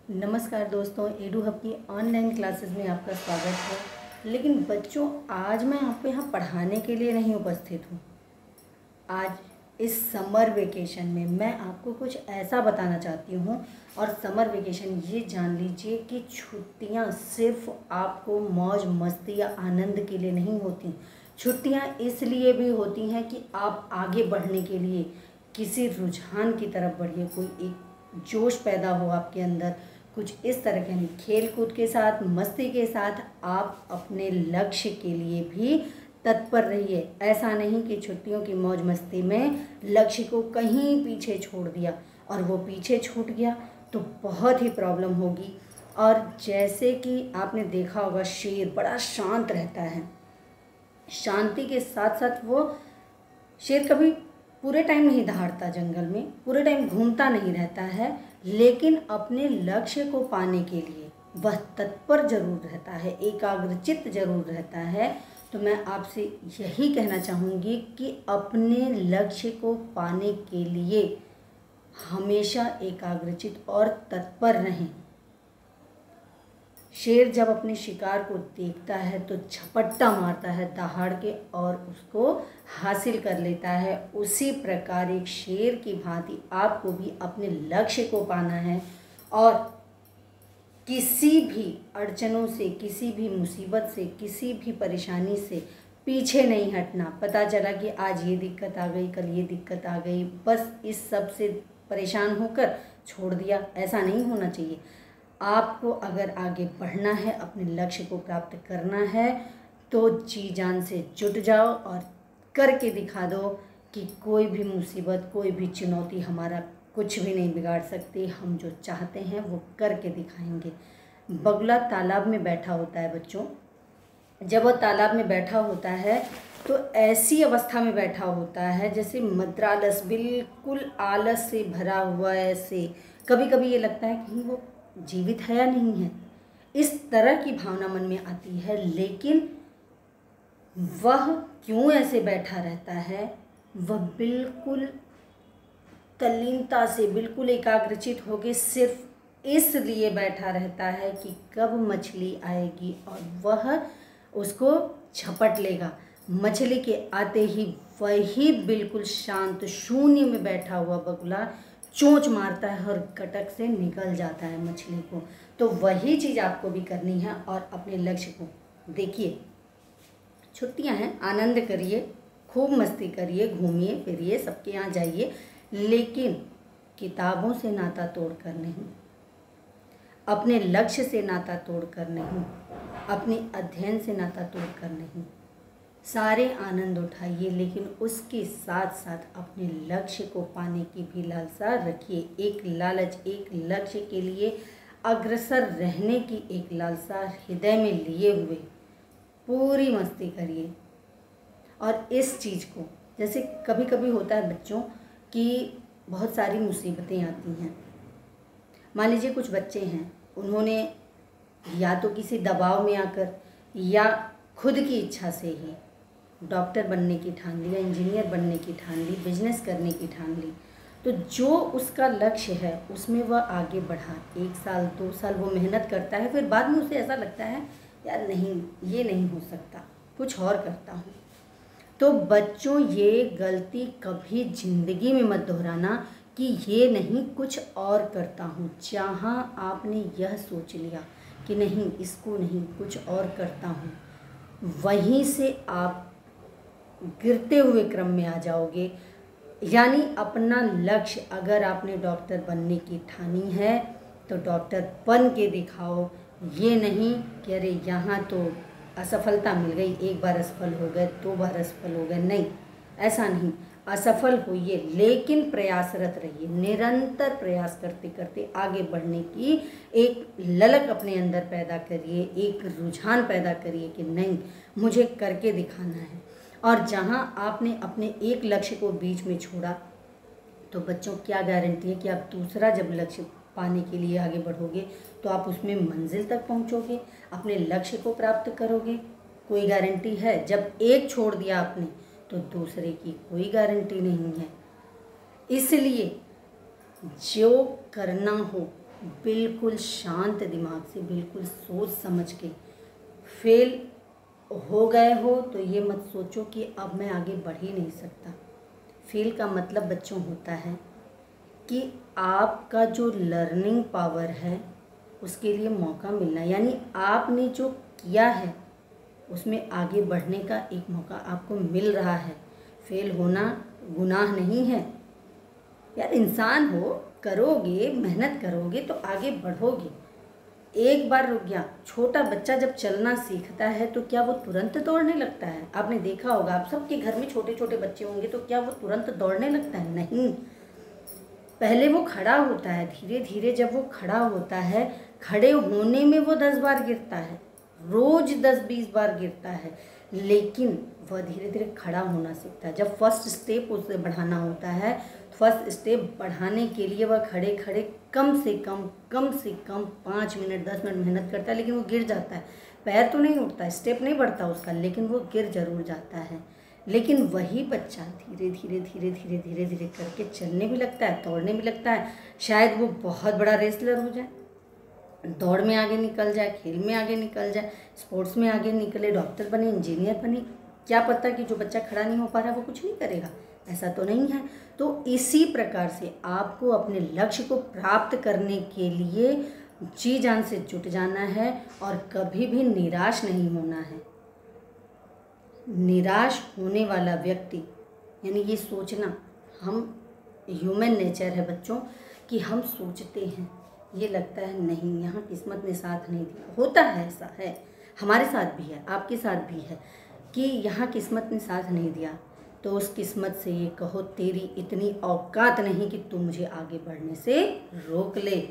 नमस्कार दोस्तों, edu hub की ऑनलाइन क्लासेस में आपका स्वागत है। लेकिन बच्चों, आज मैं आपको यहाँ पढ़ाने के लिए नहीं उपस्थित हूँ। आज इस समर वेकेशन में मैं आपको कुछ ऐसा बताना चाहती हूँ। और समर वेकेशन ये जान लीजिए कि छुट्टियाँ सिर्फ आपको मौज मस्ती या आनंद के लिए नहीं होती। छुट्टियाँ इसलिए भी होती हैं कि आप आगे बढ़ने के लिए किसी रुझान की तरफ बढ़िए, कोई एक जोश पैदा हो आपके अंदर। कुछ इस तरह के खेल कूद के साथ, मस्ती के साथ आप अपने लक्ष्य के लिए भी तत्पर रहिए। ऐसा नहीं कि छुट्टियों की मौज मस्ती में लक्ष्य को कहीं पीछे छोड़ दिया और वो पीछे छूट गया तो बहुत ही प्रॉब्लम होगी। और जैसे कि आपने देखा होगा, शेर बड़ा शांत रहता है। शांति के साथ साथ वो शेर कभी पूरे टाइम नहीं दहाड़ता, जंगल में पूरे टाइम घूमता नहीं रहता है, लेकिन अपने लक्ष्य को पाने के लिए वह तत्पर जरूर रहता है, एकाग्रचित्त जरूर रहता है। तो मैं आपसे यही कहना चाहूँगी कि अपने लक्ष्य को पाने के लिए हमेशा एकाग्रचित्त और तत्पर रहें। शेर जब अपने शिकार को देखता है तो झपट्टा मारता है दहाड़ के और उसको हासिल कर लेता है। उसी प्रकार एक शेर की भांति आपको भी अपने लक्ष्य को पाना है और किसी भी अड़चनों से, किसी भी मुसीबत से, किसी भी परेशानी से पीछे नहीं हटना। पता चला कि आज ये दिक्कत आ गई, कल ये दिक्कत आ गई, बस इस सब से परेशान होकर छोड़ दिया, ऐसा नहीं होना चाहिए। आपको अगर आगे बढ़ना है, अपने लक्ष्य को प्राप्त करना है, तो जी जान से जुट जाओ और करके दिखा दो कि कोई भी मुसीबत, कोई भी चुनौती हमारा कुछ भी नहीं बिगाड़ सकती। हम जो चाहते हैं वो करके दिखाएंगे। बगुला तालाब में बैठा होता है बच्चों। जब वह तालाब में बैठा होता है तो ऐसी अवस्था में बैठा होता है जैसे मद्रालस, बिल्कुल आलस से भरा हुआ है। ऐसे कभी कभी ये लगता है कि वो जीवित है या नहीं है, इस तरह की भावना मन में आती है। लेकिन वह क्यों ऐसे बैठा रहता है? वह बिल्कुल तल्लीनता से, बिल्कुल एकाग्रचित होकर सिर्फ इसलिए बैठा रहता है कि कब मछली आएगी और वह उसको झपट लेगा। मछली के आते ही वही बिल्कुल शांत शून्य में बैठा हुआ बगुला चोंच मारता है और गटक से निकल जाता है मछली को। तो वही चीज़ आपको भी करनी है और अपने लक्ष्य को देखिए। छुट्टियां हैं, आनंद करिए, खूब मस्ती करिए, घूमिए फिरिए, सबके यहाँ जाइए, लेकिन किताबों से नाता तोड़कर नहीं, अपने लक्ष्य से नाता तोड़कर नहीं, अपने अध्ययन से नाता तोड़कर नहीं। सारे आनंद उठाइए, लेकिन उसके साथ साथ अपने लक्ष्य को पाने की भी लालसा रखिए। एक लालच, एक लक्ष्य के लिए अग्रसर रहने की एक लालसा हृदय में लिए हुए पूरी मस्ती करिए। और इस चीज़ को, जैसे कभी कभी होता है बच्चों कि बहुत सारी मुसीबतें आती हैं। मान लीजिए कुछ बच्चे हैं, उन्होंने या तो किसी दबाव में आकर या खुद की इच्छा से ही डॉक्टर बनने की ठान ली या इंजीनियर बनने की ठान ली, बिजनेस करने की ठान ली। तो जो उसका लक्ष्य है उसमें वह आगे बढ़ा, 1 साल 2 साल वो मेहनत करता है, फिर बाद में उसे ऐसा लगता है यार नहीं, ये नहीं हो सकता, कुछ और करता हूँ। तो बच्चों, ये गलती कभी ज़िंदगी में मत दोहराना कि ये नहीं कुछ और करता हूँ। जहाँ आपने यह सोच लिया कि नहीं, इसको नहीं, कुछ और करता हूँ, वहीं से आप गिरते हुए क्रम में आ जाओगे। यानी अपना लक्ष्य, अगर आपने डॉक्टर बनने की ठानी है तो डॉक्टर बन के दिखाओ। ये नहीं कि अरे यहाँ तो असफलता मिल गई, 1 बार असफल हो गए, 2 बार असफल हो गए, नहीं, ऐसा नहीं। असफल होइए लेकिन प्रयासरत रहिए, निरंतर प्रयास करते करते आगे बढ़ने की एक ललक अपने अंदर पैदा करिए, एक रुझान पैदा करिए कि नहीं, मुझे करके दिखाना है। और जहाँ आपने अपने एक लक्ष्य को बीच में छोड़ा तो बच्चों, क्या गारंटी है कि आप दूसरा जब लक्ष्य पाने के लिए आगे बढ़ोगे तो आप उसमें मंजिल तक पहुँचोगे, अपने लक्ष्य को प्राप्त करोगे? कोई गारंटी है? जब एक छोड़ दिया आपने तो दूसरे की कोई गारंटी नहीं है। इसलिए जो करना हो बिल्कुल शांत दिमाग से, बिल्कुल सोच समझ के। फेल हो गए हो तो ये मत सोचो कि अब मैं आगे बढ़ ही नहीं सकता। फेल का मतलब बच्चों होता है कि आपका जो लर्निंग पावर है उसके लिए मौका मिलना, यानी आपने जो किया है उसमें आगे बढ़ने का एक मौका आपको मिल रहा है। फेल होना गुनाह नहीं है यार, इंसान हो, करोगे, मेहनत करोगे तो आगे बढ़ोगे। एक बार रुक गया, छोटा बच्चा जब चलना सीखता है तो क्या वो तुरंत दौड़ने लगता है? आपने देखा होगा, आप सबके घर में छोटे छोटे बच्चे होंगे, तो क्या वो तुरंत दौड़ने लगता है? नहीं, पहले वो खड़ा होता है, धीरे धीरे जब वो खड़ा होता है, खड़े होने में वो 10 बार गिरता है, रोज 10-20 बार गिरता है, लेकिन वह धीरे धीरे खड़ा होना सीखता है। जब फर्स्ट स्टेप उसे बढ़ाना होता है, फर्स्ट स्टेप बढ़ाने के लिए वह खड़े खड़े कम से कम 5 मिनट 10 मिनट मेहनत करता है, लेकिन वो गिर जाता है। पैर तो नहीं उठता, स्टेप नहीं बढ़ता उसका, लेकिन वो गिर जरूर जाता है। लेकिन वही बच्चा धीरे धीरे धीरे धीरे धीरे धीरे करके चलने भी लगता है, दौड़ने भी लगता है। शायद वो बहुत बड़ा रेसलर हो जाए, दौड़ में आगे निकल जाए, खेल में आगे निकल जाए, स्पोर्ट्स में आगे निकले, डॉक्टर बने, इंजीनियर बने। क्या पता कि जो बच्चा खड़ा नहीं हो पा रहा वो कुछ नहीं करेगा, ऐसा तो नहीं है। तो इसी प्रकार से आपको अपने लक्ष्य को प्राप्त करने के लिए जी जान से जुट जाना है और कभी भी निराश नहीं होना है। निराश होने वाला व्यक्ति, यानी ये सोचना, हम ह्यूमन नेचर है बच्चों कि हम सोचते हैं, ये लगता है नहीं यहाँ किस्मत ने साथ नहीं दिया, होता है, ऐसा है, हमारे साथ भी है, आपके साथ भी है कि यहाँ किस्मत ने साथ नहीं दिया। तो उस किस्मत से ये कहो तेरी इतनी औकात नहीं कि तू मुझे आगे बढ़ने से रोक ले।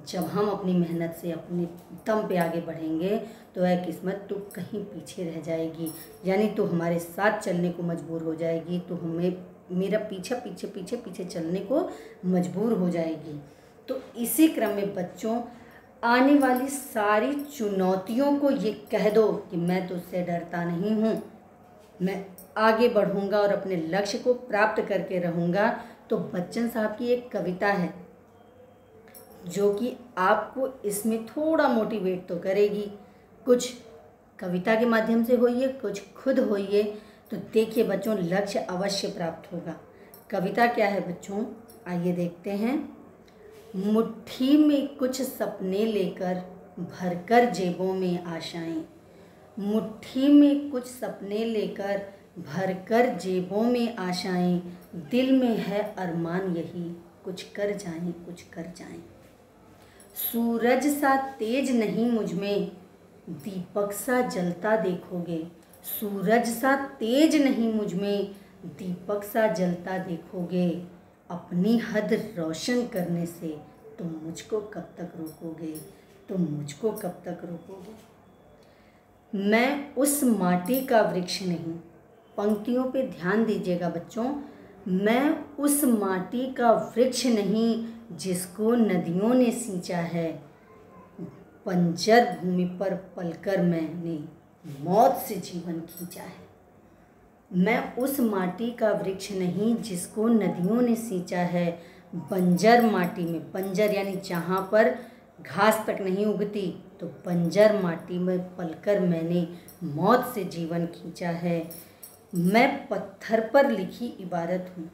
जब हम अपनी मेहनत से अपने दम पे आगे बढ़ेंगे तो वह किस्मत तो कहीं पीछे रह जाएगी, यानी तो हमारे साथ चलने को मजबूर हो जाएगी, तो हमें मेरा पीछे पीछे पीछे पीछे चलने को मजबूर हो जाएगी। तो इसी क्रम में बच्चों, आने वाली सारी चुनौतियों को ये कह दो कि मैं तो उससे डरता नहीं हूँ, मैं आगे बढ़ूँगा और अपने लक्ष्य को प्राप्त करके रहूँगा। तो बच्चन साहब की एक कविता है जो कि आपको इसमें थोड़ा मोटिवेट तो करेगी। कुछ कविता के माध्यम से होइए, कुछ खुद होइए, तो देखिए बच्चों लक्ष्य अवश्य प्राप्त होगा। कविता क्या है बच्चों, आइए देखते हैं। मुट्ठी में कुछ सपने लेकर भरकर जेबों में आशाएं, मुट्ठी में कुछ सपने लेकर भरकर जेबों में आशाएं, दिल में है अरमान यही कुछ कर जाएं, कुछ कर जाएं। सूरज सा तेज नहीं मुझ में, दीपक सा जलता देखोगे, सूरज सा तेज नहीं मुझ में, दीपक सा जलता देखोगे, अपनी हद रोशन करने से तुम मुझको कब तक रोकोगे, तुम मुझको कब तक रोकोगे। मैं उस माटी का वृक्ष नहीं, पंक्तियों पे ध्यान दीजिएगा बच्चों, मैं उस माटी का वृक्ष नहीं जिसको नदियों ने सींचा है, बंजर भूमि पर पलकर मैंने मौत से जीवन खींचा है। मैं उस माटी का वृक्ष नहीं जिसको नदियों ने सींचा है, बंजर माटी में, बंजर यानी जहाँ पर घास तक नहीं उगती, तो बंजर माटी में पलकर मैंने मौत से जीवन खींचा है। मैं पत्थर पर लिखी इबारत हूँ,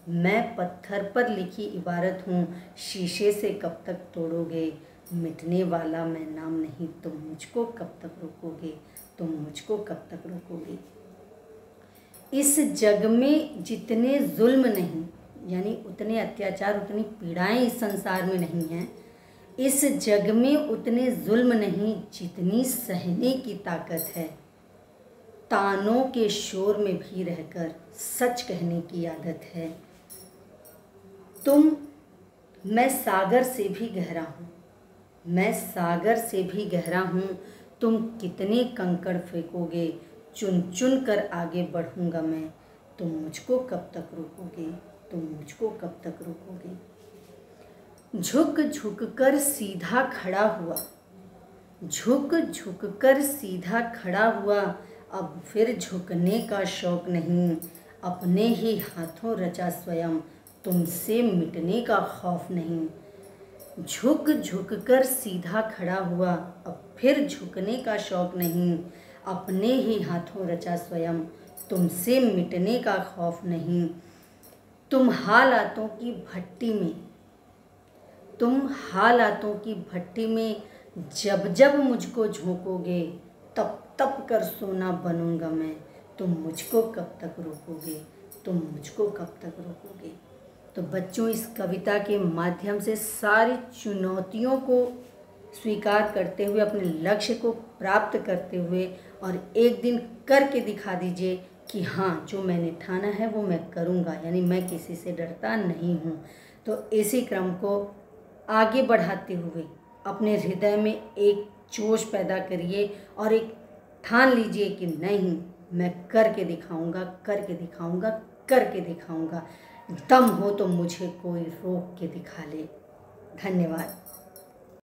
मैं पत्थर पर लिखी इबारत हूँ, शीशे से कब तक तोड़ोगे, मिटने वाला मैं नाम नहीं, तुम मुझको कब तक रोकोगे, तुम मुझको कब तक रोकोगे। इस जग में जितने जुल्म नहीं, यानी उतने अत्याचार, उतनी पीड़ाएं इस संसार में नहीं हैं, इस जग में उतने जुल्म नहीं जितनी सहने की ताकत है, तानों के शोर में भी रहकर सच कहने की आदत है। मैं सागर से भी गहरा हूँ, मैं सागर से भी गहरा हूँ, तुम कितने कंकड़ फेंकोगे, चुन चुन कर आगे बढ़ूँगा मैं, तुम मुझको कब तक रोकोगे, तुम मुझको कब तक रोकोगे। झुक झुक कर सीधा खड़ा हुआ, झुक झुक कर सीधा खड़ा हुआ, अब फिर झुकने का शौक नहीं, अपने ही हाथों रचा स्वयं, तुमसे मिटने का खौफ नहीं। झुक झुक कर सीधा खड़ा हुआ, अब फिर झुकने का शौक नहीं। अपने ही हाथों रचा स्वयं, तुमसे मिटने का खौफ नहीं। तुम हालातों की भट्टी में, तुम हालातों की भट्टी में जब जब मुझको झोंकोगे, तब तब कर सोना बनूंगा मैं। तुम मुझको कब तक रोकोगे, तुम मुझको कब तक रोकोगे। तो बच्चों, इस कविता के माध्यम से सारी चुनौतियों को स्वीकार करते हुए, अपने लक्ष्य को प्राप्त करते हुए, और एक दिन करके दिखा दीजिए कि हाँ, जो मैंने ठाना है वो मैं करूँगा, यानी मैं किसी से डरता नहीं हूँ। तो इसी क्रम को आगे बढ़ाते हुए अपने हृदय में एक जोश पैदा करिए और एक ठान लीजिए कि नहीं, मैं करके दिखाऊंगा, करके दिखाऊंगा, करके दिखाऊंगा। दम हो तो मुझे कोई रोक के दिखा ले। धन्यवाद।